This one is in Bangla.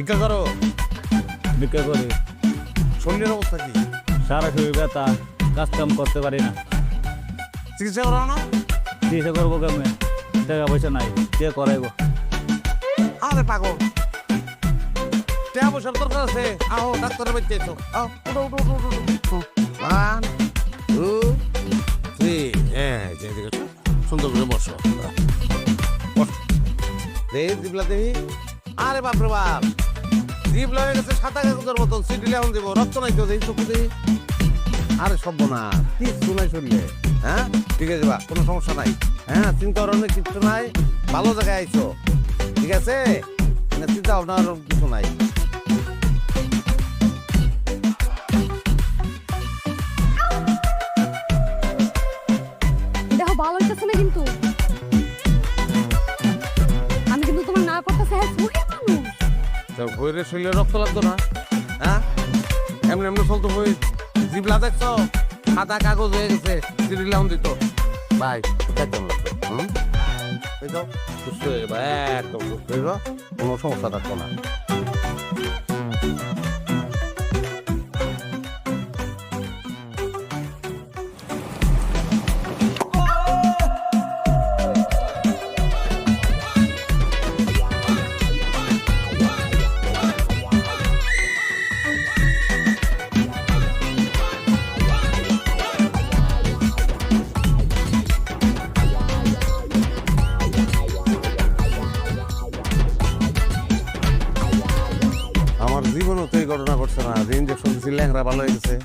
ভিক্ষা করো। ভিক্ষা করি। শরীরের অবস্থা কি? সারা শরীর ব্যথা, কাজ কাম করতে পারি না। চিকিৎসা করো না? চিকিৎসা করবো কেমন? টাকা পয়সা নাই, কে করাইব? আরে পাগল, টাকা পয়সার দরকার আছে। আহো ডাক্তারের বাড়িতে এসো। আও, উঠো উঠো উঠো উঠো। 1 2 3 হ্যাঁ সুন্দর করে বসো। দেহি দিবলা দেহি। আরে বাপরে বাপ, জিভ লয়ে গেছে সাদা কাগজের মতো। সিটি লেমন দিব, রক্ত নাই তো, দেহি চোখে দেহি। আরে সব না কিছু নাই শুনলে। হ্যাঁ ঠিক আছে বা, কোনো সমস্যা নাই। হ্যাঁ চিন্তা করার কিছু নাই, ভালো জায়গায় আইছো। ঠিক আছে, চিন্তা ভাবনার কিছু নাই। দেখো ভালো হইতেছে না কিন্তু। আমি কিন্তু তোমার না করতেছে। হ্যাঁ বুড়ি মানুষ। তোর বইয়ের শরীরে রক্ত লাগতো না? হ্যাঁ এমনি এমনি চলতো বই। জিবলা দেখছো সাদা কাগজ হয়ে গেছে, সিটি লেমন দিত। ভাই একদম লাগতো। এই তো সুস্থ হয়ে যাবা, একদম সুস্থ হয়ে যাবা, কোনো সমস্যা থাকতো না। আমার জীবনও তো এই ঘটনা ঘটছে না যে ইঞ্জেকশন দিছি ল্যাংরা ভালো হয়ে গেছে।